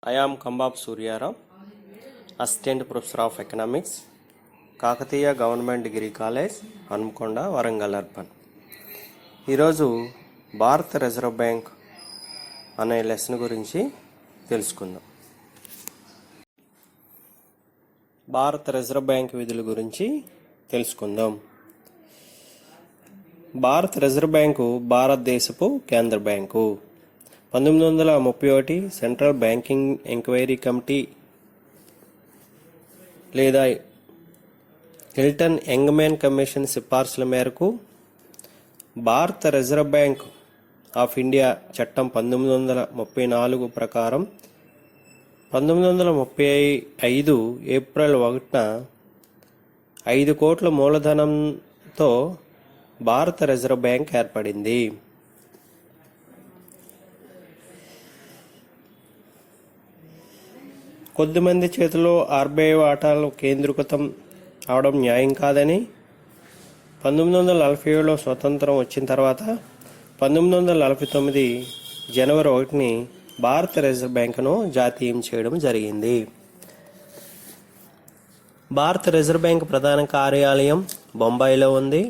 I am Kambab Suryaram, Assistant Professor of Economics, Kakatiya Government Degree College, Hanumkonda, Warangal Urban. ఈరోజు భారత reserve bank అనే lesson గురించి తెలుసుకుందాం. భారత రిజర్వ్ బ్యాంక్ విధుల గురించి తెలుసుకుందాం. భారత రిజర్వ్ బ్యాంకు భారతదేశపు కేంద్ర bank. 1931 central banking enquiry committee లేదా హిల్టన్ యంగ్మ్యాన్ కమిషన్ సిఫార్సుల మేరకు భారత రిజర్వ్ బ్యాంక్ ఆఫ్ ఇండియా చట్టం 1934 ప్రకారం 1935 ఏప్రిల్ 1న 5 కోట్ల మూలధనంతో భారత రిజర్వ్ బ్యాంక్ ఏర్పడింది. కొద్దిమంది చేతిలో ఆర్బీఐ వాటాలు కేంద్రీకృతం అవడం న్యాయం కాదని 1947లో స్వతంత్రం వచ్చిన తర్వాత 1949 జనవరి 1ని భారత రిజర్వ్ బ్యాంకును జాతీయం చేయడం జరిగింది. భారత రిజర్వ్ బ్యాంక్ ప్రధాన కార్యాలయం బొంబాయిలో ఉంది.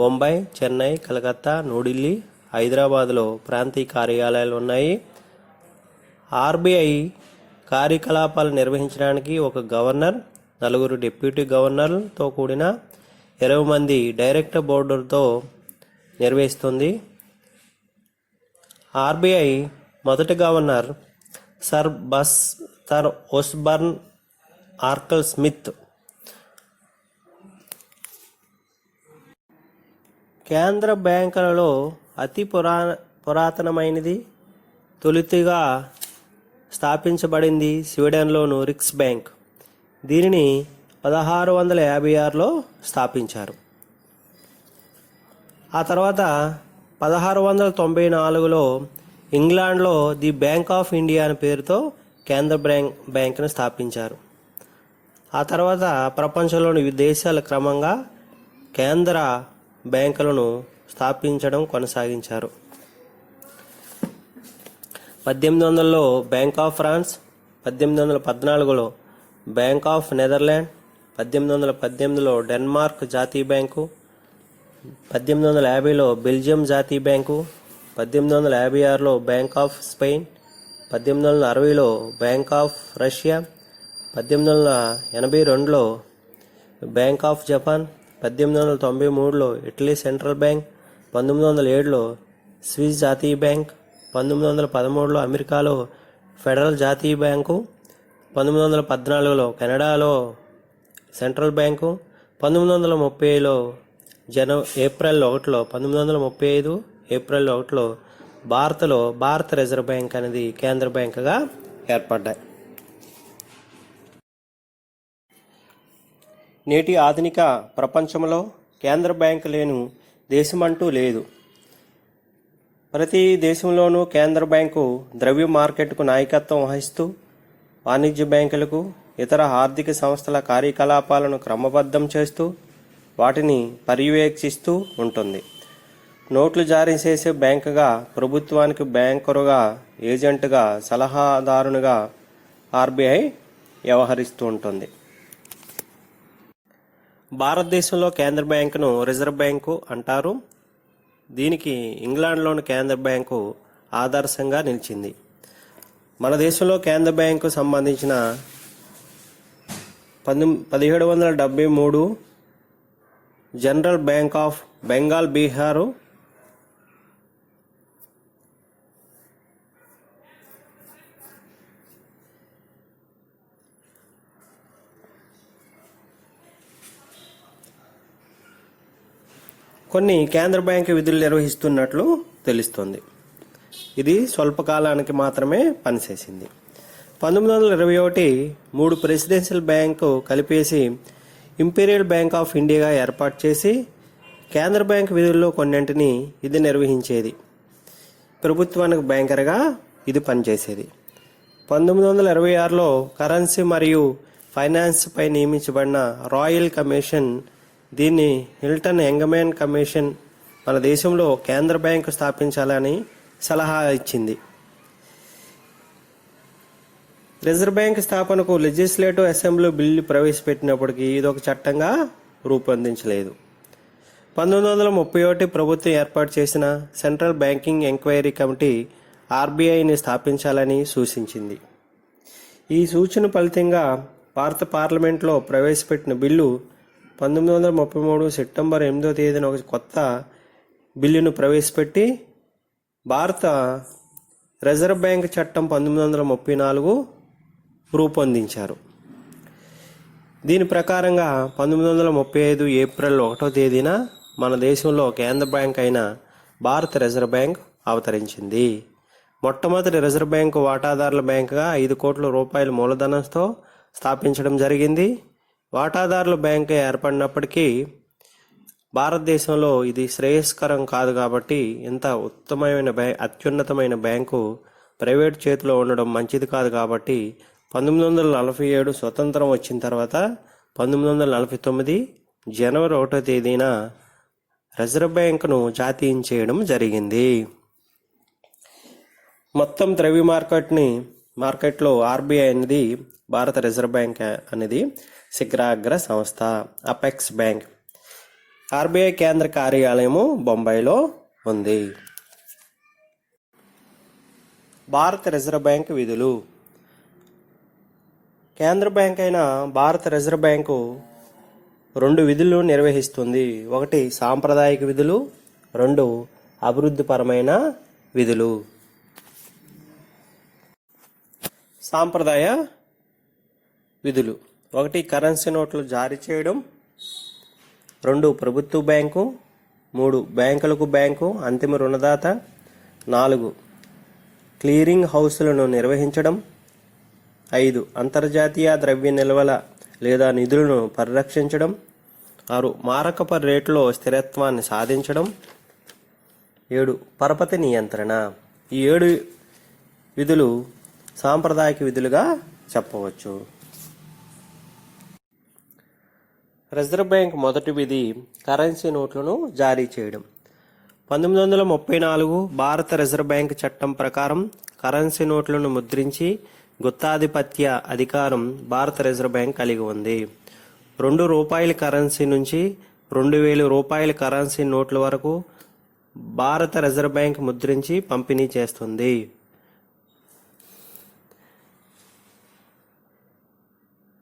బొంబాయి, చెన్నై, కలకత్తా, న్యూఢిల్లీ, హైదరాబాద్లో ప్రాంతీయ కార్యాలయాలు ఉన్నాయి. ఆర్బీఐ కార్యకలాపాలు నిర్వహించడానికి ఒక గవర్నర్, 4 డిప్యూటీ గవర్నర్లతో కూడిన 20 మంది డైరెక్టర్ బోర్డులతో నిర్వహిస్తుంది. ఆర్బీఐ మొదటి గవర్నర్ సర్ ఓస్బర్న్ ఆర్కల్ స్మిత్. కేంద్ర బ్యాంకులలో అతి పురాతనమైనది, తొలితిగా స్థాపించబడింది స్వీడన్లోని రిక్స్ బ్యాంక్. దీనిని 1656లో స్థాపించారు. ఆ తర్వాత 1694లో ఇంగ్లాండ్లో ది బ్యాంక్ ఆఫ్ ఇండియా అనే పేరుతో కేంద్ర బ్యాంక్ను స్థాపించారు. ఆ తర్వాత ప్రపంచంలోని వివిధ దేశాలు క్రమంగా కేంద్ర బ్యాంకులను స్థాపించడం కొనసాగించారు. 1800లో బ్యాంక్ ఆఫ్ ఫ్రాన్స్, 1814లో బ్యాంక్ ఆఫ్ నెదర్లాండ్, 1818లో డెన్మార్క్ జాతీయ బ్యాంకు, 1850లో బెల్జియం జాతీయ బ్యాంకు, 1856లో బ్యాంక్ ఆఫ్ స్పెయిన్, 1860లో బ్యాంక్ ఆఫ్ రష్యా, 1882లో బ్యాంక్ ఆఫ్ జపాన్, 1893లో ఇటలీ సెంట్రల్ బ్యాంక్, 1907లో స్విస్ జాతీయ బ్యాంక్, 1913లో అమెరికాలో ఫెడరల్ జాతీయ బ్యాంకు, 1914లో కెనడాలో సెంట్రల్ బ్యాంకు, 1935లో ఏప్రిల్ 1లో భారత రిజర్వ్ బ్యాంక్ అనేది కేంద్ర బ్యాంకుగా ఏర్పడ్డాయి. నేటి ఆధునిక ప్రపంచంలో కేంద్ర బ్యాంకు లేని దేశమంటూ లేదు. ప్రతి దేశంలోనూ కేంద్ర బ్యాంకు ద్రవ్య మార్కెట్కు నాయకత్వం వహిస్తూ వాణిజ్య బ్యాంకులకు, ఇతర ఆర్థిక సంస్థల కార్యకలాపాలను క్రమబద్ధం చేస్తూ వాటిని పర్యవేక్షిస్తూ ఉంటుంది. నోట్లు జారీ చేసే బ్యాంకుగా, ప్రభుత్వానికి బ్యాంకరుగా, ఏజెంటుగా, సలహాదారునిగా ఆర్బీఐ వ్యవహరిస్తూ ఉంటుంది. భారతదేశంలో కేంద్ర బ్యాంకును రిజర్వ్ బ్యాంకు అంటారు. దీనికి ఇంగ్లాండ్లోని కేంద్ర బ్యాంకు ఆదర్శంగా నిలిచింది. మన దేశంలో కేంద్ర బ్యాంకు సంబంధించిన 1773 general bank of Bengal, Bihar, కొన్ని కేంద్ర బ్యాంకు విధులు నిర్వహిస్తున్నట్లు తెలుస్తోంది. ఇది స్వల్పకాలానికి మాత్రమే పనిచేసింది. 1921 3 ప్రెసిడెన్షియల్ బ్యాంకు కలిపేసి ఇంపీరియల్ బ్యాంక్ ఆఫ్ ఇండియాగా ఏర్పాటు చేసి కేంద్ర బ్యాంక్ విధుల్లో కొన్నింటిని ఇది నిర్వహించేది. ప్రభుత్వానికి బ్యాంకర్గా ఇది పనిచేసేది. 1926లో కరెన్సీ మరియు ఫైనాన్స్ పై నియమించబడిన రాయల్ కమిషన్, దీన్ని హిల్టన్ యంగ్మ్యాన్ కమిషన్, మన దేశంలో కేంద్ర బ్యాంకు స్థాపించాలని సలహా ఇచ్చింది. రిజర్వ్ బ్యాంక్ స్థాపనకు లెజిస్లేటివ్ అసెంబ్లీ బిల్లు ప్రవేశపెట్టినప్పటికీ ఇదొక చట్టంగా రూపొందించలేదు. 1931 ప్రభుత్వం ఏర్పాటు చేసిన సెంట్రల్ బ్యాంకింగ్ ఎంక్వైరీ కమిటీ ఆర్బీఐని స్థాపించాలని సూచించింది. ఈ సూచన ఫలితంగా భారత పార్లమెంట్లో ప్రవేశపెట్టిన బిల్లు 1933 సెప్టెంబర్ 8వ తేదీన ఒక కొత్త బిల్లును ప్రవేశపెట్టి భారత రిజర్వ్ బ్యాంక్ చట్టం 1934 రూపొందించారు. దీని ప్రకారంగా 1935 ఏప్రిల్ 1వ తేదీన మన దేశంలో కేంద్ర బ్యాంక్ అయిన భారత రిజర్వ్ బ్యాంక్ అవతరించింది. మొట్టమొదటి రిజర్వ్ బ్యాంకు వాటాదారుల బ్యాంకుగా 5 కోట్ల రూపాయల మూలధనంతో స్థాపించడం జరిగింది. వాటాదారుల బ్యాంకు ఏర్పడినప్పటికీ భారతదేశంలో ఇది శ్రేయస్కరం కాదు కాబట్టి ఇంత అత్యున్నతమైన బ్యాంకు ప్రైవేట్ చేతిలో ఉండడం మంచిది కాదు కాబట్టి 1947 స్వతంత్రం వచ్చిన తర్వాత 1949 జనవరి 1వ తేదీన రిజర్వ్ బ్యాంకును జాతీయం చేయడం జరిగింది. మొత్తం ద్రవ్య మార్కెట్లో ఆర్బీఐ అనేది భారత రిజర్వ్ బ్యాంక్ అనేది శిఖరాగ్ర సంస్థ. Apex bank. ఆర్బీఐ కేంద్ర కార్యాలయము బొంబాయిలో ఉంది. భారత రిజర్వ్ బ్యాంక్ విధులు. కేంద్ర బ్యాంక్ అయిన భారత రిజర్వ్ బ్యాంకు 2 విధులు నిర్వహిస్తుంది. 1 సాంప్రదాయిక విధులు, 2 అభివృద్ధిపరమైన విధులు. సాంప్రదాయ విధులు. 1 కరెన్సీ నోట్లు జారీ చేయడం, 2 ప్రభుత్వ బ్యాంకు, 3 బ్యాంకులకు బ్యాంకు అంతిమ రుణదాత, 4 క్లియరింగ్ హౌస్లను నిర్వహించడం, 5 అంతర్జాతీయ ద్రవ్య నిల్వల లేదా నిధులను పరిరక్షించడం, 6 మారకపు రేటులో స్థిరత్వాన్ని సాధించడం, 7 పరపతి నియంత్రణ. ఈ 7 విధులు సాంప్రదాయిక విధులుగా చెప్పవచ్చు. రిజర్వ్ బ్యాంక్ మొదటి విధి కరెన్సీ నోట్లను జారీ చేయడం. 1934 భారత రిజర్వ్ బ్యాంక్ చట్టం ప్రకారం కరెన్సీ నోట్లను ముద్రించి గుత్తాధిపత్య అధికారం భారత రిజర్వ్ బ్యాంక్ కలిగి ఉంది. 2 రూపాయల కరెన్సీ నుంచి 2000 రూపాయల కరెన్సీ నోట్ల వరకు భారత రిజర్వ్ బ్యాంక్ ముద్రించి పంపిణీ చేస్తుంది.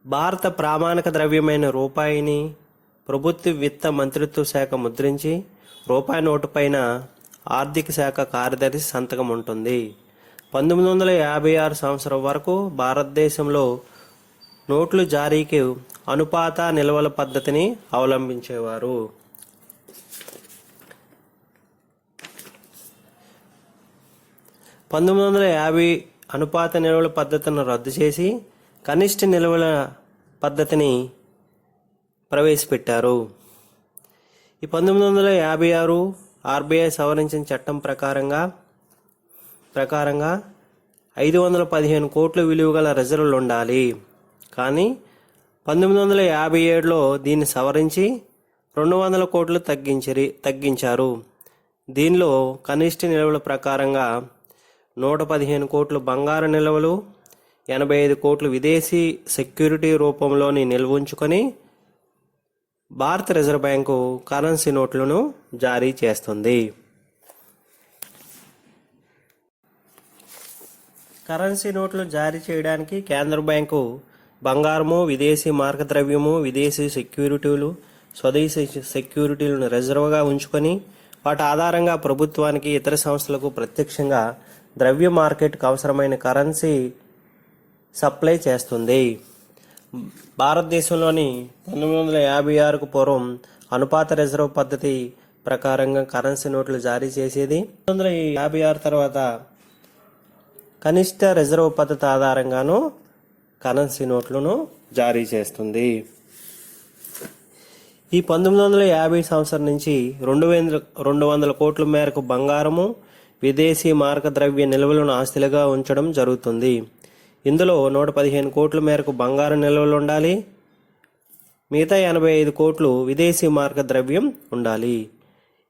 భారత ప్రామాణిక ద్రవ్యమైన రూపాయిని ప్రభుత్వ విత్త మంత్రిత్వ శాఖ ముద్రించి రూపాయి నోటు పైన ఆర్థిక శాఖ కార్యదర్శి సంతకం ఉంటుంది. 1956 సంవత్సరం వరకు భారతదేశంలో నోట్ల జారీకి అనుపాత నిల్వల పద్ధతిని అవలంబించేవారు. 1950 అనుపాత నిల్వల పద్ధతిని రద్దు చేసి కనిష్ట నిల్వల పద్ధతిని ప్రవేశపెట్టారు. ఈ 1956 ఆర్బీఐ సవరించిన చట్టం ప్రకారంగా 515 కోట్ల విలువ గల రిజర్వులు ఉండాలి. కానీ 1957లో దీన్ని సవరించి 200 కోట్లు తగ్గించారు. దీనిలో కనిష్ట నిల్వల ప్రకారంగా 115 కోట్లు బంగారు నిల్వలు, 85 కోట్లు విదేశీ సెక్యూరిటీ రూపంలోని నిల్వ ఉంచుకొని భారత రిజర్వ్ బ్యాంకు కరెన్సీ నోట్లను జారీ చేస్తుంది. కరెన్సీ నోట్లు జారీ చేయడానికి కేంద్ర బ్యాంకు బంగారము, విదేశీ మార్గద్రవ్యము, విదేశీ సెక్యూరిటీలు, స్వదేశీ సెక్యూరిటీలను రిజర్వ్గా ఉంచుకొని వాటి ఆధారంగా ప్రభుత్వానికి ఇతర సంస్థలకు ప్రత్యక్షంగా ద్రవ్య మార్కెట్కు అవసరమైన కరెన్సీ సప్లై చేస్తుంది. భారతదేశంలోని 1956కు పూర్వం అనుపాత రిజర్వ్ పద్ధతి ప్రకారంగా కరెన్సీ నోట్లు జారీ చేసేది. 1956 తర్వాత కనిష్ట రిజర్వ్ పద్ధతి ఆధారంగాను కరెన్సీ నోట్లను జారీ చేస్తుంది. ఈ 1950 సంవత్సరం నుంచి 200 కోట్ల మేరకు బంగారము, విదేశీ మారక ద్రవ్య నిల్వలను ఆస్తులుగా ఉంచడం జరుగుతుంది. ఇందులో 115 కోట్ల మేరకు బంగారు నిల్వలు ఉండాలి. మిగతా 85 కోట్లు విదేశీ మార్క ద్రవ్యం ఉండాలి.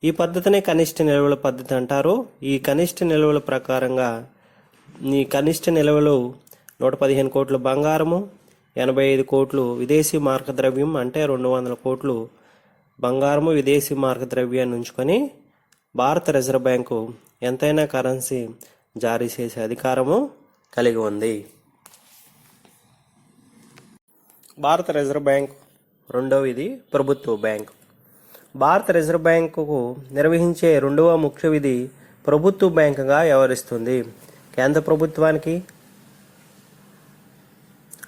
ఈ పద్ధతినే కనిష్ట నిల్వల పద్ధతి అంటారు. ఈ కనిష్ట నిల్వల ప్రకారంగా ఈ కనిష్ట నిల్వలు 115 కోట్లు బంగారము, 85 కోట్లు విదేశీ మార్క ద్రవ్యం, అంటే 200 కోట్లు బంగారము విదేశీ మార్క ద్రవ్యాన్ని ఉంచుకొని భారత రిజర్వ్ బ్యాంకు ఎంతైనా కరెన్సీ జారీ చేసే అధికారము కలిగి ఉంది. భారత రిజర్వ్ బ్యాంక్ రెండవది ప్రభుత్వ బ్యాంకు. భారత రిజర్వ్ బ్యాంకుకు నిర్వహించే రెండవ ముఖ్య విధి ప్రభుత్వ బ్యాంకుగా వ్యవహరిస్తుంది. కేంద్ర ప్రభుత్వానికి,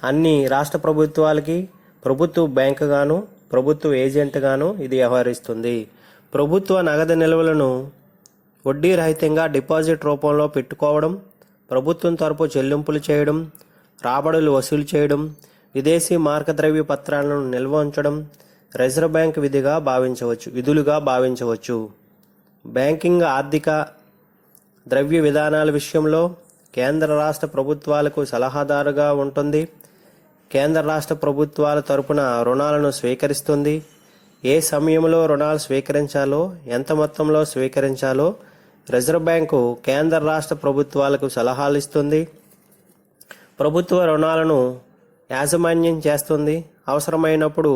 అన్ని రాష్ట్ర ప్రభుత్వాలకి ప్రభుత్వ బ్యాంకుగాను, ప్రభుత్వ ఏజెంట్గాను ఇది వ్యవహరిస్తుంది. ప్రభుత్వ నగదు నిల్వలను వడ్డీ రహితంగా డిపాజిట్ రూపంలో పెట్టుకోవడం, ప్రభుత్వం తరపు చెల్లింపులు చేయడం, రాబడులు వసూలు చేయడం, విదేశీ మార్కద్రవ్య పత్రాలను నిల్వ ఉంచడం రిజర్వ్ బ్యాంక్ విధులుగా భావించవచ్చు. బ్యాంకింగ్, ఆర్థిక, ద్రవ్య విధానాల విషయంలో కేంద్ర రాష్ట్ర ప్రభుత్వాలకు సలహాదారుగా ఉంటుంది. కేంద్ర రాష్ట్ర ప్రభుత్వాల తరపున రుణాలను స్వీకరిస్తుంది. ఏ సమయంలో రుణాలు స్వీకరించాలో, ఎంత మొత్తంలో స్వీకరించాలో రిజర్వ్ బ్యాంకు కేంద్ర రాష్ట్ర ప్రభుత్వాలకు సలహాలు ఇస్తుంది. ప్రభుత్వ రుణాలను యాజమాన్యం చేస్తుంది. అవసరమైనప్పుడు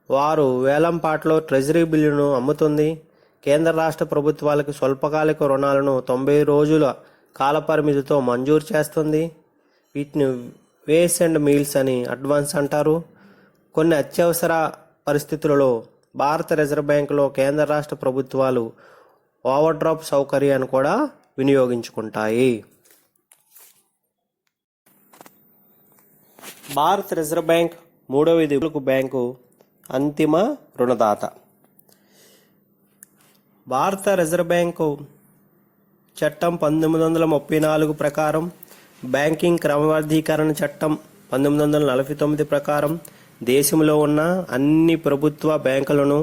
వారు వేలంపాట్లో ట్రెజరీ బిల్లును అమ్ముతుంది. కేంద్ర రాష్ట్ర ప్రభుత్వాలకు స్వల్పకాలిక రుణాలను 90 రోజుల కాలపరిమితితో మంజూరు చేస్తుంది. వీటిని వేస్ అండ్ మీల్స్ అని అడ్వాన్స్ అంటారు. కొన్ని అత్యవసర పరిస్థితులలో భారత రిజర్వ్ బ్యాంకులో కేంద్ర రాష్ట్ర ప్రభుత్వాలు ఓవర్ డ్రాఫ్ట్ సౌకర్యాన్ని కూడా వినియోగించుకుంటాయి. భారత రిజర్వ్ బ్యాంక్ మూడవది బ్యాంకు అంతిమ రుణదాత. భారత రిజర్వ్ బ్యాంకు చట్టం 1934 ప్రకారం, బ్యాంకింగ్ క్రమబద్ధీకరణ చట్టం 1949 ప్రకారం దేశంలో ఉన్న అన్ని ప్రభుత్వ బ్యాంకులను,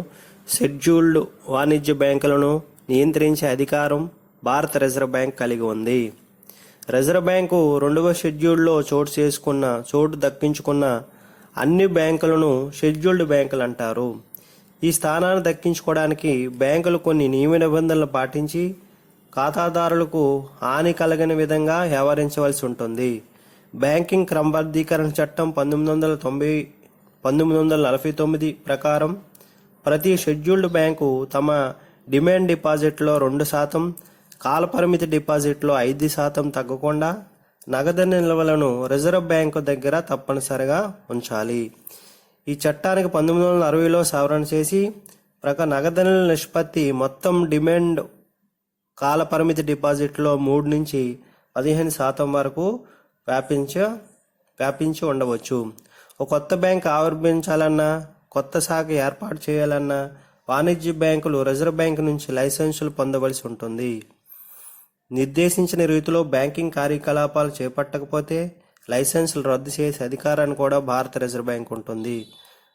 షెడ్యూల్డ్ వాణిజ్య బ్యాంకులను నియంత్రించే అధికారం భారత రిజర్వ్ బ్యాంక్ కలిగి ఉంది. రిజర్వ్ బ్యాంకు 2వ షెడ్యూల్లో చోటు దక్కించుకున్న అన్ని బ్యాంకులను షెడ్యూల్డ్ బ్యాంకులు అంటారు. ఈ స్థానాన్ని దక్కించుకోవడానికి బ్యాంకులు కొన్ని నియమ నిబంధనలు పాటించి ఖాతాదారులకు హాని కలగని విధంగా వ్యవహరించవలసి ఉంటుంది. బ్యాంకింగ్ క్రమబద్ధీకరణ చట్టం 1949 ప్రకారం ప్రతి షెడ్యూల్డ్ బ్యాంకు తమ డిమాండ్ డిపాజిట్లో 2%, కాలపరిమితి డిపాజిట్లో 5% తగ్గకుండా నగదు నిల్వలను రిజర్వ్ బ్యాంకు దగ్గర తప్పనిసరిగా ఉంచాలి. ఈ చట్టానికి 1960లో సవరణ చేసి నగదు నిల్వల నిష్పత్తి మొత్తం డిమాండ్ కాలపరిమితి డిపాజిట్లో 3 నుంచి 15% వరకు వ్యాపించి ఉండవచ్చు. ఒక కొత్త బ్యాంక్ ఆవిర్భవించాలన్నా, కొత్త శాఖ ఏర్పాటు చేయాలన్నా వాణిజ్య బ్యాంకులు రిజర్వ్ బ్యాంకు నుంచి లైసెన్సులు పొందవలసి ఉంటుంది. నిర్దేశించిన రీతిలో బ్యాంకింగ్ కార్యకలాపాలు చేపట్టకపోతే లైసెన్సులు రద్దు చేసే అధికారాన్ని కూడా భారత రిజర్వ్ బ్యాంక్ ఉంటుంది.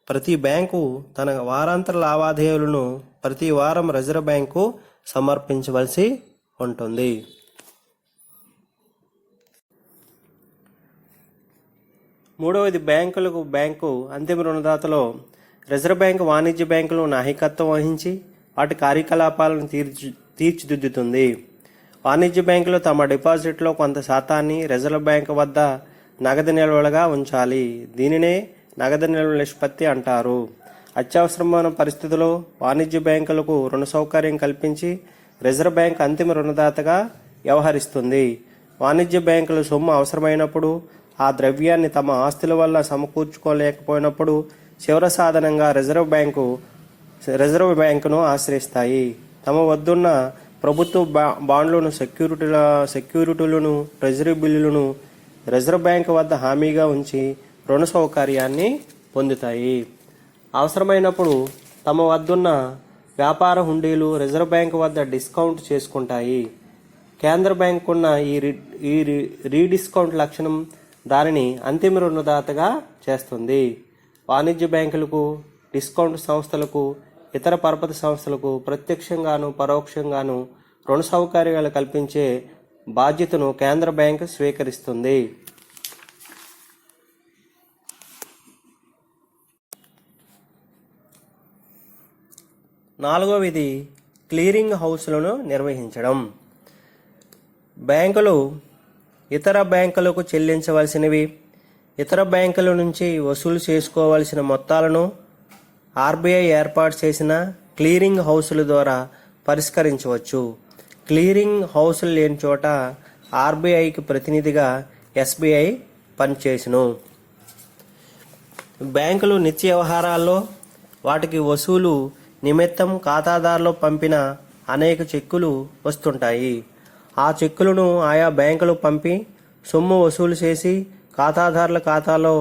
ప్రతి బ్యాంకు తన వారాంతర లావాదేవీలను ప్రతి వారం రిజర్వ్ బ్యాంకు సమర్పించవలసి ఉంటుంది. మూడవది బ్యాంకు అంతిమ రుణదాతలో రిజర్వ్ బ్యాంకు వాణిజ్య బ్యాంకులు నాయకత్వం వహించి వాటి కార్యకలాపాలను తీర్చిదిద్దుతుంది. వాణిజ్య బ్యాంకులు తమ డిపాజిట్లో కొంత శాతాన్ని రిజర్వ్ బ్యాంకు వద్ద నగదు నిల్వలుగా ఉంచాలి. దీనినే నగదు నిల్వల నిష్పత్తి అంటారు. అత్యవసరమైన పరిస్థితుల్లో వాణిజ్య బ్యాంకులకు రుణ సౌకర్యం కల్పించి రిజర్వ్ బ్యాంక్ అంతిమ రుణదాతగా వ్యవహరిస్తుంది. వాణిజ్య బ్యాంకులు సొమ్ము అవసరమైనప్పుడు, ఆ ద్రవ్యాన్ని తమ ఆస్తుల వల్ల సమకూర్చుకోలేకపోయినప్పుడు చివరి సాధనంగా రిజర్వ్ బ్యాంకును ఆశ్రయిస్తాయి. తమ వద్దున్న ప్రభుత్వ బాండ్లను, సెక్యూరిటీలను, ట్రెజరీ బిల్లులను రిజర్వ్ బ్యాంకు వద్ద హామీగా ఉంచి రుణ సౌకర్యాన్ని పొందుతాయి. అవసరమైనప్పుడు తమ వద్దున్న వ్యాపార హుండీలు రిజర్వ్ బ్యాంకు వద్ద డిస్కౌంట్ చేసుకుంటాయి. కేంద్ర బ్యాంకున్న ఈ రీడిస్కౌంట్ లక్షణం దానిని అంతిమ రుణదాతగా చేస్తుంది. వాణిజ్య బ్యాంకులకు, డిస్కౌంట్ సంస్థలకు, ఇతర పరపతి సంస్థలకు ప్రత్యక్షంగాను పరోక్షంగాను రుణ సౌకర్యాలు కల్పించే బాధ్యతను కేంద్ర బ్యాంకు స్వీకరిస్తుంది. నాలుగవది క్లియరింగ్ హౌస్లను నిర్వహించడం. బ్యాంకులు ఇతర బ్యాంకులకు చెల్లించవలసినవి, ఇతర బ్యాంకుల నుంచి వసూలు చేసుకోవలసిన మొత్తాలను ఆర్బీఐ ఏర్పాటు చేసిన క్లియరింగ్ హౌసుల ద్వారా పరిష్కరించవచ్చు. క్లియరింగ్ హౌసులు లేని చోట ఆర్బీఐకి ప్రతినిధిగా ఎస్బీఐ పనిచేసును. బ్యాంకులు నిత్య వ్యవహారాల్లో వాటికి వసూలు నిమిత్తం ఖాతాదారులు పంపిన అనేక చెక్కులు వస్తుంటాయి. ఆ చెక్కులను ఆయా బ్యాంకులు పంపి సొమ్ము వసూలు చేసి ఖాతాదారుల ఖాతాలో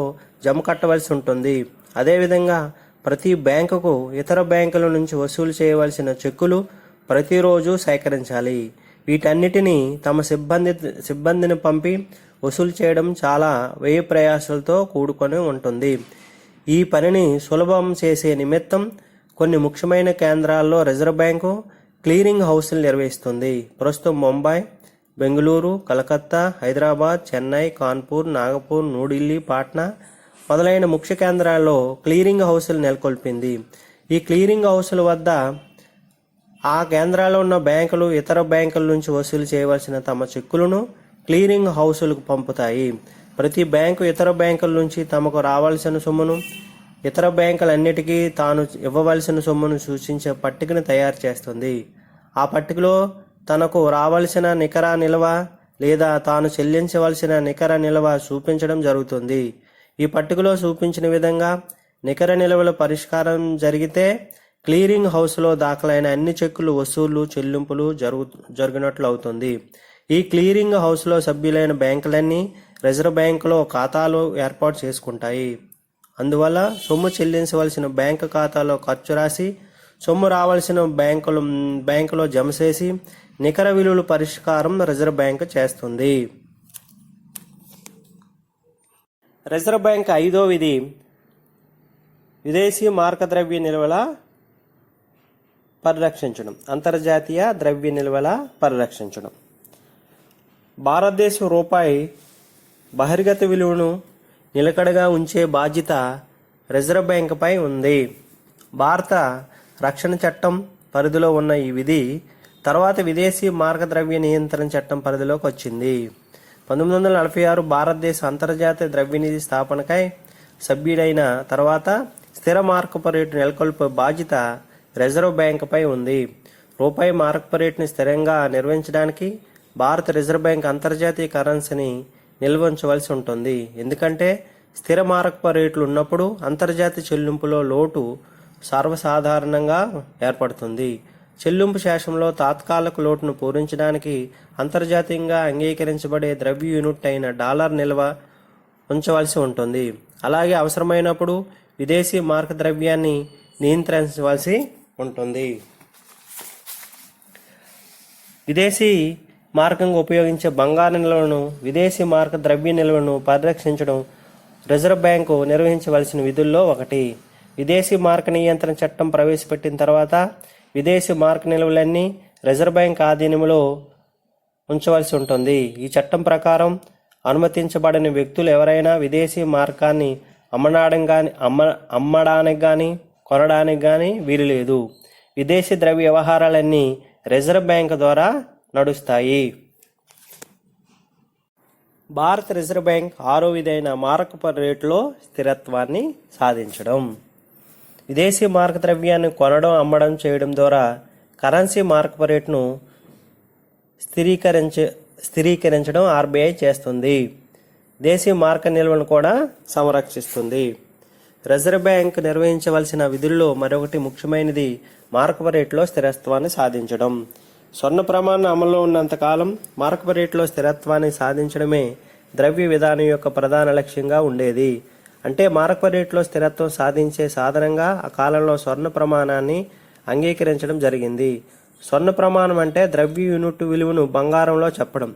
జమ కట్టవలసి ఉంటుంది. అదేవిధంగా ప్రతి బ్యాంకుకు ఇతర బ్యాంకుల నుంచి వసూలు చేయవలసిన చెక్కులు ప్రతిరోజు సేకరించాలి. వీటన్నిటినీ తమ సిబ్బందిని పంపి వసూలు చేయడం చాలా వ్యయ ప్రయాసాలతో కూడుకొని ఉంటుంది. ఈ పనిని సులభం చేసే నిమిత్తం కొన్ని ముఖ్యమైన కేంద్రాల్లో రిజర్వ్ బ్యాంకు క్లియరింగ్ హౌసులు నిర్వహిస్తుంది. ప్రస్తుతం ముంబై, బెంగళూరు, కలకత్తా, హైదరాబాద్, చెన్నై, కాన్పూర్, నాగపూర్, న్యూఢిల్లీ, పాట్నా మొదలైన ముఖ్య కేంద్రాల్లో క్లియరింగ్ హౌసులు నెలకొల్పింది. ఈ క్లియరింగ్ హౌసుల వద్ద ఆ కేంద్రాల్లో ఉన్న బ్యాంకులు ఇతర బ్యాంకుల నుంచి వసూలు చేయవలసిన తమ చెక్కులను క్లియరింగ్ హౌసులకు పంపుతాయి. ప్రతి బ్యాంకు ఇతర బ్యాంకుల నుంచి తమకు రావాల్సిన సొమ్మును, ఇతర బ్యాంకులన్నిటికీ తాను ఇవ్వవలసిన సొమ్మును సూచించే పట్టికను తయారు చేస్తుంది. ఆ పట్టికలో తనకు రావాల్సిన నికర నిల్వ లేదా తాను చెల్లించవలసిన నికర నిల్వ చూపించడం జరుగుతుంది. ఈ పట్టికలో చూపించిన విధంగా నికర నిల్వల పరిష్కారం జరిగితే క్లియరింగ్ హౌస్లో దాఖలైన అన్ని చెక్కులు వసూళ్లు చెల్లింపులు జరిగినట్లు అవుతుంది. ఈ క్లియరింగ్ హౌస్లో సభ్యులైన బ్యాంకులన్నీ రిజర్వ్ బ్యాంకులో ఖాతాలు ఏర్పాటు చేసుకుంటాయి. అందువల్ల సొమ్ము చెల్లించవలసిన బ్యాంకు ఖాతాలో ఖర్చు రాసి సొమ్ము రావాల్సిన బ్యాంకులో జమ చేసి నికర విలువల పరిష్కారం రిజర్వ్ బ్యాంకు చేస్తుంది. రిజర్వ్ బ్యాంక్ 5వ విధి విదేశీ మార్క ద్రవ్య నిల్వల పరిరక్షించడం, అంతర్జాతీయ ద్రవ్య నిల్వల పరిరక్షించడం. భారతదేశం రూపాయి బహిర్గత విలువను నిలకడగా ఉంచే బాధ్యత రిజర్వ్ బ్యాంకుపై ఉంది. భారత రక్షణ చట్టం పరిధిలో ఉన్న ఈ విధి తర్వాత విదేశీ మార్క ద్రవ్య నియంత్రణ చట్టం పరిధిలోకి వచ్చింది. 1946 భారతదేశ అంతర్జాతీయ ద్రవ్యనిధి స్థాపనకై సభ్యుడైన తర్వాత స్థిర మార్కపు రేటు నెలకొల్పే బాధ్యత రిజర్వ్ బ్యాంకుపై ఉంది. రూపాయి మార్కపు రేటుని స్థిరంగా నిర్వహించడానికి భారత రిజర్వ్ బ్యాంక్ అంతర్జాతీయ కరెన్సీని నిల్వ ఉంచవలసి ఉంటుంది. ఎందుకంటే స్థిర మార్కపు రేట్లు ఉన్నప్పుడు అంతర్జాతీయ చెల్లింపులో లోటు సర్వసాధారణంగా ఏర్పడుతుంది. చెల్లింపు శేషంలో తాత్కాలిక లోటును పూరించడానికి అంతర్జాతీయంగా అంగీకరించబడే ద్రవ్య యూనిట్ అయిన డాలర్ నిల్వ ఉంచవలసి ఉంటుంది. అలాగే అవసరమైనప్పుడు విదేశీ మార్క ద్రవ్యాన్ని నియంత్రించవలసి ఉంటుంది. విదేశీ మార్గంగా ఉపయోగించే బంగారు నిల్వలను, విదేశీ మార్క ద్రవ్య నిల్వను పరిరక్షించడం రిజర్వ్ బ్యాంకు నిర్వహించవలసిన విధుల్లో ఒకటి. విదేశీ మార్క నియంత్రణ చట్టం ప్రవేశపెట్టిన తర్వాత విదేశీ మార్క నిల్వలన్నీ రిజర్వ్ బ్యాంక్ ఆధీనంలో ఉంచవలసి ఉంటుంది. ఈ చట్టం ప్రకారం అనుమతించబడిన వ్యక్తులు ఎవరైనా విదేశీ మార్కాన్ని అమ్మడానికి కానీ కొనడానికి కానీ వీలు లేదు. విదేశీ ద్రవ్య వ్యవహారాలన్నీ రిజర్వ్ బ్యాంక్ ద్వారా నడుస్తాయి. భారత రిజర్వ్ బ్యాంక్ 6వ విధి మార్కపు రేటులో స్థిరత్వాన్ని సాధించడం. విదేశీ మార్క ద్రవ్యాన్ని కొనడం, అమ్మడం చేయడం ద్వారా కరెన్సీ మార్కపు రేటును స్థిరీకరించడం ఆర్బీఐ చేస్తుంది. దేశీ మార్క నిల్వను కూడా సంరక్షిస్తుంది. రిజర్వ్ బ్యాంక్ నిర్వహించవలసిన విధుల్లో మరొకటి ముఖ్యమైనది మార్కపు రేటులో స్థిరత్వాన్ని సాధించడం. స్వర్ణ ప్రమాణం అమల్లో ఉన్నంతకాలం మార్కపు రేటులో స్థిరత్వాన్ని సాధించడమే ద్రవ్య విధానం యొక్క ప్రధాన లక్ష్యంగా ఉండేది. అంటే మార్కపు రేటులో స్థిరత్వం సాధించే సాధనంగా ఆ కాలంలో స్వర్ణ ప్రమాణాన్ని అంగీకరించడం జరిగింది. స్వర్ణ ప్రమాణం అంటే ద్రవ్య యూనిట్ విలువను బంగారంలో చెప్పడం.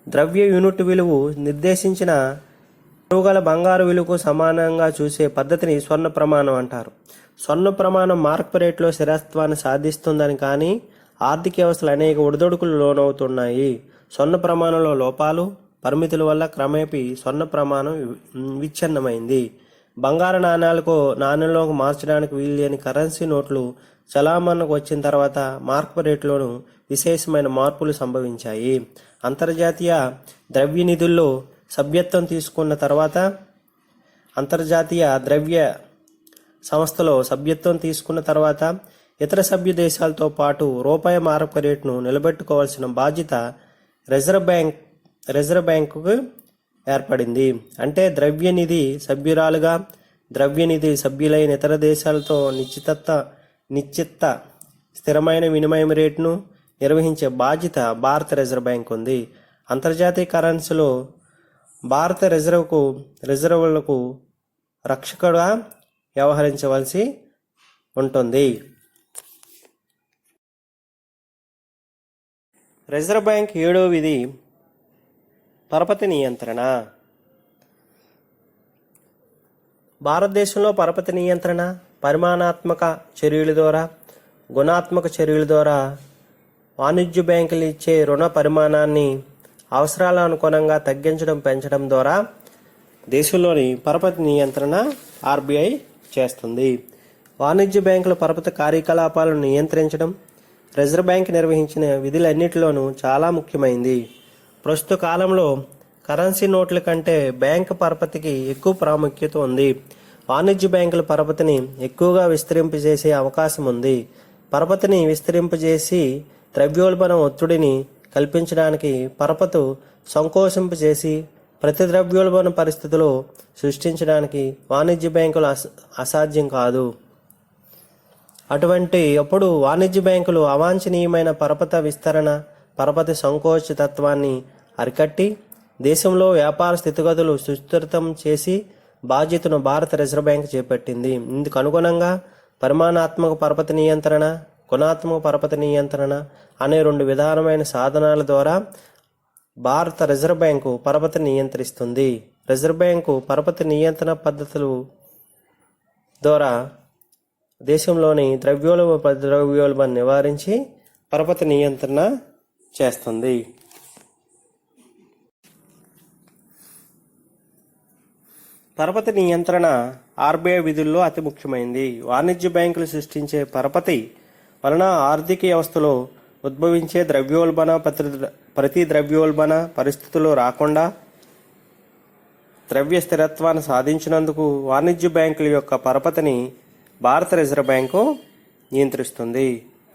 ద్రవ్య యూనిట్ విలువ నిర్దేశించిన గల బంగారు విలువకు సమానంగా చూసే పద్ధతిని స్వర్ణ ప్రమాణం అంటారు. స్వర్ణ ప్రమాణం మార్కపు రేటులో స్థిరత్వాన్ని సాధిస్తుందని కానీ ఆర్థిక వ్యవస్థలు అనేక ఒడిదొడుకులు లోనవుతున్నాయి. స్వర్ణ ప్రమాణంలో లోపాలు, పరిమితుల వల్ల క్రమేపీ స్వర్ణ ప్రమాణం విచ్ఛిన్నమైంది. బంగారు నాణ్యంలోకి మార్చడానికి వీల్లేని కరెన్సీ నోట్లు చలామణకు వచ్చిన తర్వాత మార్కపు రేటులోనూ విశేషమైన మార్పులు సంభవించాయి. అంతర్జాతీయ ద్రవ్య నిధుల్లో సభ్యత్వం తీసుకున్న తర్వాత అంతర్జాతీయ ద్రవ్య సంస్థలో సభ్యత్వం తీసుకున్న తర్వాత ఇతర సభ్య దేశాలతో పాటు రూపాయి మారక రేటును నిలబెట్టుకోవాల్సిన బాధ్యత రిజర్వ్ బ్యాంకుకు ఏర్పడింది. అంటే ద్రవ్యనిధి సభ్యురాలుగా ద్రవ్యనిధి సభ్యులైన ఇతర దేశాలతో నిశ్చిత స్థిరమైన వినిమయం రేటును నిర్వహించే బాధ్యత భారత రిజర్వ్ బ్యాంక్ ఉంది. అంతర్జాతీయ కరెన్సీలో భారత రిజర్వులకు రక్షకుడుగా వ్యవహరించవలసి ఉంటుంది. రిజర్వ్ బ్యాంక్ 7వ విధి పరపతి నియంత్రణ. భారతదేశంలో పరపతి నియంత్రణ పరిమాణాత్మక చర్యల ద్వారా, గుణాత్మక చర్యల ద్వారా వాణిజ్య బ్యాంకులు ఇచ్చే రుణ పరిమాణాన్ని అవసరాల అనుగుణంగా తగ్గించడం, పెంచడం ద్వారా దేశంలోని పరపతి నియంత్రణ ఆర్బీఐ చేస్తుంది. వాణిజ్య బ్యాంకుల పరపతి కార్యకలాపాలను నియంత్రించడం రిజర్వ్ బ్యాంక్ నిర్వహించిన విధులన్నిటిలోనూ చాలా ముఖ్యమైంది. ప్రస్తుత కాలంలో కరెన్సీ నోట్ల కంటే బ్యాంకు పరపతికి ఎక్కువ ప్రాముఖ్యత ఉంది. వాణిజ్య బ్యాంకుల పరపతిని ఎక్కువగా విస్తరింపజేసే అవకాశం ఉంది. పరపతిని విస్తరింపజేసి ద్రవ్యోల్బణ ఒత్తిడిని కల్పించడానికి పరపతు సంకోచింపజేసి ప్రతి ద్రవ్యోల్బణ పరిస్థితులు సృష్టించడానికి వాణిజ్య బ్యాంకులు అసాధ్యం కాదు. అప్పుడు వాణిజ్య బ్యాంకులు అవాంఛనీయమైన పరపతి విస్తరణ, పరపతి సంకోచితత్వాన్ని అరికట్టి దేశంలో వ్యాపార స్థితిగతులు సుస్థిరం చేసి బాధ్యతను భారత రిజర్వ్ బ్యాంక్ చేపట్టింది. ఇందుకు అనుగుణంగా పరిమాణాత్మక పరపతి నియంత్రణ, గుణాత్మక పరపతి నియంత్రణ అనే 2 విధానమైన సాధనాల ద్వారా భారత రిజర్వ్ బ్యాంకు పరపతిని నియంత్రిస్తుంది. రిజర్వ్ బ్యాంకు పరపతి నియంత్రణ పద్ధతుల ద్వారా దేశంలోని ద్రవ్యోల్బణ నివారించి పరపతి నియంత్రణ చేస్తుంది. పరపతి నియంత్రణ ఆర్బీఐ విధుల్లో అతి ముఖ్యమైనది. వాణిజ్య బ్యాంకులు సృష్టించే పరపతి వలన ఆర్థిక వ్యవస్థలో ఉద్భవించే ప్రతి ద్రవ్యోల్బణ పరిస్థితులు రాకుండా ద్రవ్య స్థిరత్వాన్ని సాధించినందుకు వాణిజ్య బ్యాంకుల యొక్క పరపతిని భారత రిజర్వ్ బ్యాంకు నియంత్రిస్తుంది.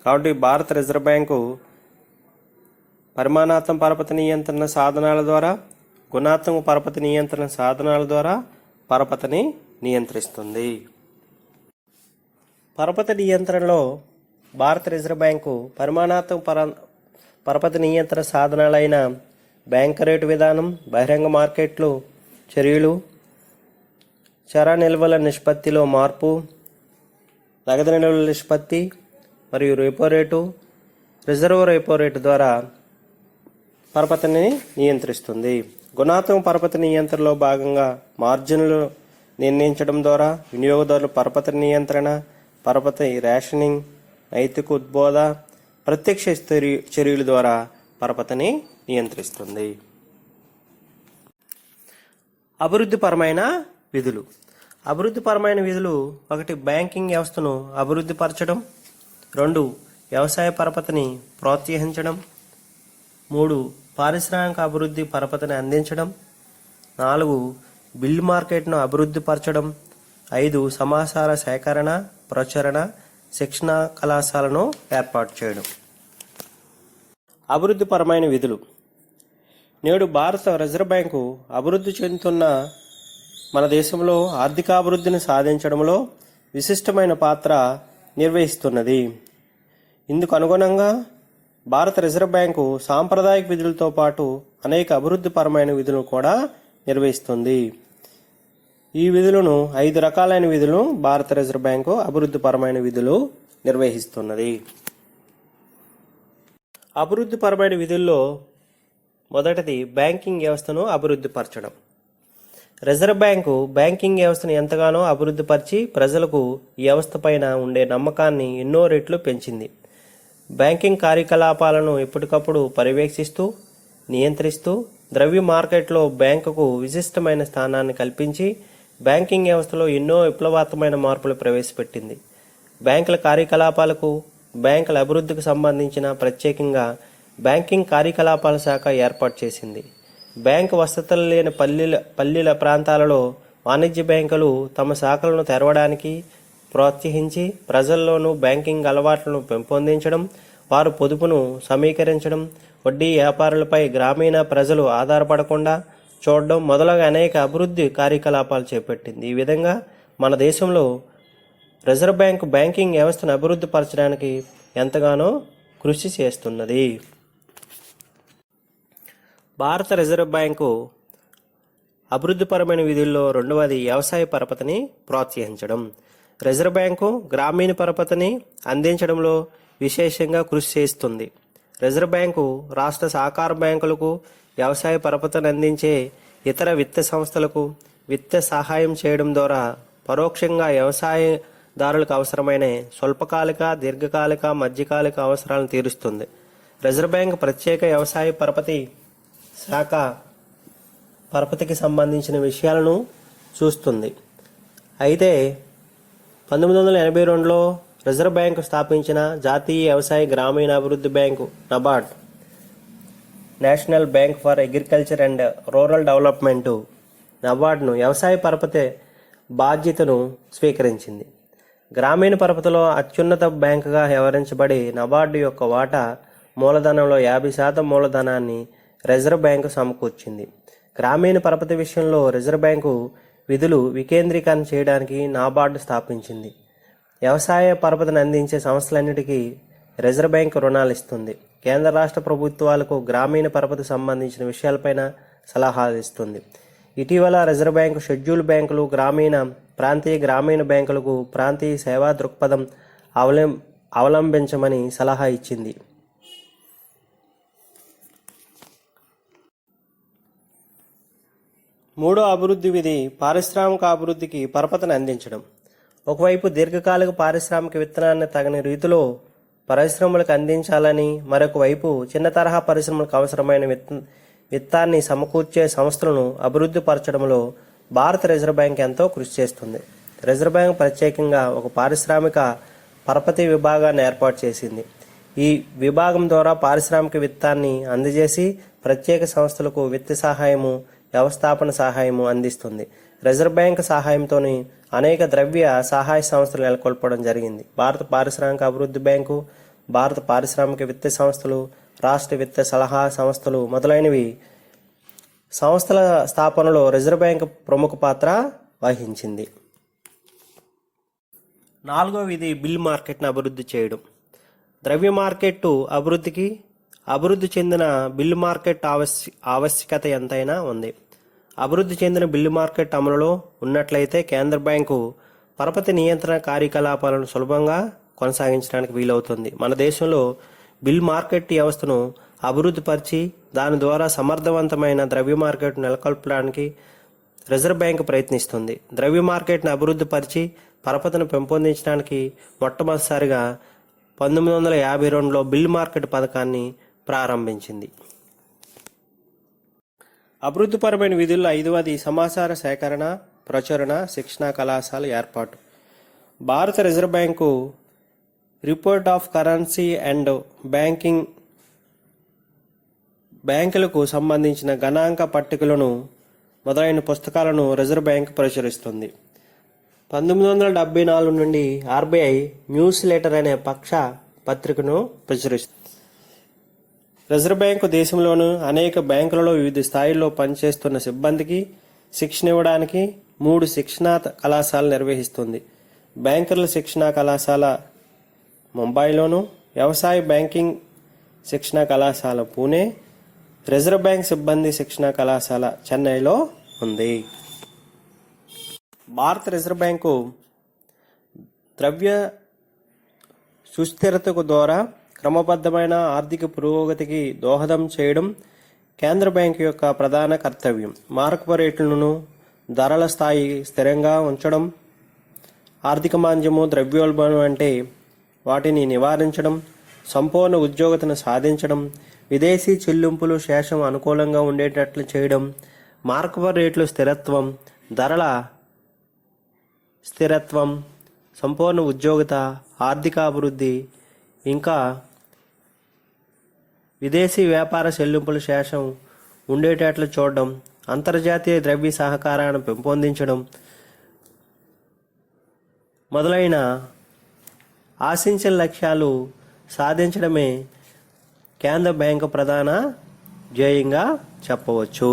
కాబట్టి భారత రిజర్వ్ బ్యాంకు పరిమాణాత్మక పరపతి నియంత్రణ సాధనాల ద్వారా, గుణాత్మక పరపతి నియంత్రణ సాధనాల ద్వారా పరపతిని నియంత్రిస్తుంది. పరపతి నియంత్రణలో భారత రిజర్వ్ బ్యాంకు పరిమాణాత్మక పరపతి నియంత్రణ సాధనాలైన బ్యాంక్ రేటు విధానం, బహిరంగ మార్కెట్లు చర్యలు, చర నిల్వల నిష్పత్తిలో మార్పు, నగదు నిల్వల నిష్పత్తి మరియు repo rate, reserve repo rate ద్వారా పరపతిని నియంత్రిస్తుంది. గుణాత్మక పరపతి నియంత్రణలో భాగంగా మార్జిన్లు నిర్ణయించడం ద్వారా వినియోగదారుల పరపతి నియంత్రణ, పరపతి రేషనింగ్, నైతిక ఉద్బోధ, ప్రత్యక్ష చర్యల ద్వారా పరపతిని నియంత్రిస్తుంది. అభివృద్ధిపరమైన విధులు. అభివృద్ధిపరమైన విధులు 1. బ్యాంకింగ్ వ్యవస్థను అభివృద్ధి పరచడం, 2. వ్యవసాయ పరపతిని ప్రోత్సహించడం, 3. పారిశ్రామిక అభివృద్ధి పరపతిని అందించడం, 4. బిల్డ్ మార్కెట్ను అభివృద్ధి పరచడం, 5. సమాచార సేకరణ, ప్రచురణ, శిక్షణ కళాశాలను ఏర్పాటు చేయడం. అభివృద్ధిపరమైన విధులు. నేడు భారత రిజర్వ్ బ్యాంకు అభివృద్ధి చెందుతున్న మన దేశంలో ఆర్థికాభివృద్ధిని సాధించడంలో విశిష్టమైన పాత్ర నిర్వహిస్తున్నది. ఇందుకు అనుగుణంగా భారత రిజర్వ్ బ్యాంకు సాంప్రదాయిక విధులతో పాటు అనేక అభివృద్ధిపరమైన విధులను కూడా నిర్వహిస్తుంది. ఈ విధులను 5 రకాలైన విధులను భారత రిజర్వ్ బ్యాంకు అభివృద్ధిపరమైన విధులు నిర్వహిస్తున్నది. అభివృద్ధిపరమైన విధుల్లో మొదటిది బ్యాంకింగ్ వ్యవస్థను అభివృద్ధి పరచడం. రిజర్వ్ బ్యాంకు బ్యాంకింగ్ వ్యవస్థను ఎంతగానో అభివృద్ధిపరిచి ప్రజలకు ఈ వ్యవస్థ పైన ఉండే నమ్మకాన్ని ఎన్నో రెట్లు పెంచింది. బ్యాంకింగ్ కార్యకలాపాలను ఎప్పటికప్పుడు పర్యవేక్షిస్తూ, నియంత్రిస్తూ ద్రవ్య మార్కెట్లో బ్యాంకుకు విశిష్టమైన స్థానాన్ని కల్పించి బ్యాంకింగ్ వ్యవస్థలో ఎన్నో విప్లవాత్మకమైన మార్పులు ప్రవేశపెట్టింది. బ్యాంకుల కార్యకలాపాలకు, బ్యాంకుల అభివృద్ధికి సంబంధించిన ప్రత్యేకంగా బ్యాంకింగ్ కార్యకలాపాల శాఖ ఏర్పాటు చేసింది. బ్యాంకు వసతులు లేని పల్లెల ప్రాంతాలలో వాణిజ్య బ్యాంకులు తమ శాఖలను తెరవడానికి ప్రోత్సహించి ప్రజల్లోనూ బ్యాంకింగ్ అలవాట్లను పెంపొందించడం, వారు పొదుపును సమీకరించడం, వడ్డీ వ్యాపారులపై గ్రామీణ ప్రజలు ఆధారపడకుండా చూడడం మొదలగు అనేక అభివృద్ధి కార్యకలాపాలు చేపట్టింది. ఈ విధంగా మన దేశంలో రిజర్వ్ బ్యాంకు బ్యాంకింగ్ వ్యవస్థను అభివృద్ధి పరచడానికి ఎంతగానో కృషి చేస్తున్నది. భారత రిజర్వ్ బ్యాంకు అభివృద్ధిపరమైన విధుల్లో రెండవది వ్యవసాయ పరపతిని ప్రోత్సహించడం. రిజర్వ్ బ్యాంకు గ్రామీణ పరపతిని అందించడంలో విశేషంగా కృషి చేస్తుంది. రిజర్వ్ బ్యాంకు రాష్ట్ర సహకార బ్యాంకులకు వ్యవసాయ పరపతిని అందించే ఇతర విత్త సంస్థలకు విత్త సహాయం చేయడం ద్వారా పరోక్షంగా వ్యవసాయదారులకు అవసరమైన స్వల్పకాలిక, దీర్ఘకాలిక, మధ్యకాలిక అవసరాలను తీరుస్తుంది. రిజర్వ్ బ్యాంకు ప్రత్యేక వ్యవసాయ పరపతి శాఖ పరపతికి సంబంధించిన విషయాలను చూస్తుంది. అయితే 1982లో రిజర్వ్ బ్యాంకు స్థాపించిన జాతీయ వ్యవసాయ గ్రామీణాభివృద్ధి bank NABARD, national bank for agriculture and rural development నబార్డ్ను వ్యవసాయ పరపతి బాధ్యతను స్వీకరించింది. గ్రామీణ పరపతిలో అత్యున్నత బ్యాంకుగా వ్యవహరించబడి నబార్డు యొక్క వాటా మూలధనంలో 50% మూలధనాన్ని రిజర్వ్ బ్యాంకు సమకూర్చింది. గ్రామీణ పరపతి విషయంలో రిజర్వ్ బ్యాంకు విధులు వికేంద్రీకరణ చేయడానికి నాబార్డు స్థాపించింది. వ్యవసాయ పరపతిని అందించే సంస్థలన్నిటికీ రిజర్వ్ బ్యాంకు రుణాలు ఇస్తుంది. కేంద్ర రాష్ట్ర ప్రభుత్వాలకు గ్రామీణ పరపతి సంబంధించిన విషయాలపైన సలహాలు ఇస్తుంది. ఇటీవల రిజర్వ్ బ్యాంకు షెడ్యూల్ బ్యాంకులు, ప్రాంతీయ గ్రామీణ బ్యాంకులకు ప్రాంతీయ సేవా దృక్పథం అవలంబించమని సలహా ఇచ్చింది. మూడో అభివృద్ధి విధి పారిశ్రామిక అభివృద్ధికి పరపతిని అందించడం. ఒకవైపు దీర్ఘకాలిక పారిశ్రామిక విత్తనాన్ని తగిన రీతిలో పరిశ్రమలకు అందించాలని, మరొక వైపు చిన్న తరహా పరిశ్రమలకు అవసరమైన విత్తాన్ని సమకూర్చే సంస్థలను అభివృద్ధి పరచడంలో భారత రిజర్వ్ బ్యాంక్ ఎంతో కృషి చేస్తుంది. రిజర్వ్ బ్యాంక్ ప్రత్యేకంగా ఒక పారిశ్రామిక పరపతి విభాగాన్ని ఏర్పాటు చేసింది. ఈ విభాగం ద్వారా పారిశ్రామిక విత్తాన్ని అందజేసి ప్రత్యేక సంస్థలకు విత్త సహాయము, వ్యవస్థాపన సహాయము అందిస్తుంది. రిజర్వ్ బ్యాంక్ సహాయంతోనే అనేక ద్రవ్య సహాయ సంస్థలు నెలకొల్పడం జరిగింది. భారత పారిశ్రామిక అభివృద్ధి బ్యాంకు, భారత పారిశ్రామిక విత్త సంస్థలు, రాష్ట్ర విత్త సలహా సంస్థలు మొదలైనవి సంస్థల స్థాపనలో రిజర్వ్ బ్యాంక్ ప్రముఖ పాత్ర వహించింది. నాలుగో విధి బిల్ మార్కెట్ను అభివృద్ధి చేయడం. ద్రవ్య మార్కెట్ అభివృద్ధికి అభివృద్ధి చెందిన బిల్లు మార్కెట్ ఆవశ్యకత ఎంతైనా ఉంది. అభివృద్ధి చెందిన బిల్లు మార్కెట్ అమలులో ఉన్నట్లయితే కేంద్ర బ్యాంకు పరపతి నియంత్రణ కార్యకలాపాలను సులభంగా కొనసాగించడానికి వీలవుతుంది. మన దేశంలో బిల్ మార్కెట్ వ్యవస్థను అభివృద్ధి పరిచి దాని ద్వారా సమర్థవంతమైన ద్రవ్య మార్కెట్ నెలకొల్పడానికి రిజర్వ్ బ్యాంకు ప్రయత్నిస్తుంది. ద్రవ్య మార్కెట్ను అభివృద్ధి పరిచి పరపతిని పెంపొందించడానికి మొట్టమొదటిసారిగా 1952లో బిల్ మార్కెట్ పథకాన్ని ప్రారంభించింది. అభివృద్ధిపరమైన విధుల్లో ఐదవది సమాచార సేకరణ, ప్రచురణ, శిక్షణ కళాశాల ఏర్పాటు. భారత reserve bank report of currency and బ్యాంకులకు సంబంధించిన గణాంక పట్టికలను మొదలైన పుస్తకాలను రిజర్వ్ బ్యాంక్ ప్రచురిస్తుంది. 1974 నుండి ఆర్బీఐ న్యూస్ లెటర్ అనే పక్ష పత్రికను ప్రచురిస్తుంది. రిజర్వ్ బ్యాంకు దేశంలోని అనేక బ్యాంకులలో వివిధ స్థాయిల్లో పనిచేస్తున్న సిబ్బందికి శిక్షణ ఇవ్వడానికి 3 శిక్షణా కళాశాలలు నిర్వహిస్తుంది. బ్యాంకర్ల శిక్షణా కళాశాల ముంబైలోను, వ్యవసాయ బ్యాంకింగ్ శిక్షణా కళాశాల పూణే, రిజర్వ్ బ్యాంక్ సిబ్బంది శిక్షణా కళాశాల చెన్నైలో ఉంది. భారత రిజర్వ్ బ్యాంకు ద్రవ్య సుస్థిరతకు ద్వారా క్రమబద్ధమైన ఆర్థిక పురోగతికి దోహదం చేయడం కేంద్ర బ్యాంకు యొక్క ప్రధాన కర్తవ్యం. మారకపు రేట్లను, ధరల స్థాయి స్థిరంగా ఉంచడం, ఆర్థిక మాంద్యము, ద్రవ్యోల్బణం అంటే వాటిని నివారించడం, సంపూర్ణ ఉద్యోగతను సాధించడం, విదేశీ చెల్లింపులు శేషం అనుకూలంగా ఉండేటట్లు చేయడం, మారకపు రేట్లు స్థిరత్వం, ధరల స్థిరత్వం, సంపూర్ణ ఉద్యోగత, ఆర్థిక అభివృద్ధి, ఇంకా విదేశీ వ్యాపార చెల్లింపుల శేషం ఉండేటట్లు చూడడం, అంతర్జాతీయ ద్రవ్య సహకారాన్ని పెంపొందించడం మొదలైన ఆశించిన లక్ష్యాలు సాధించడమే కేంద్ర బ్యాంకు ప్రధాన ధ్యేయంగా చెప్పవచ్చు.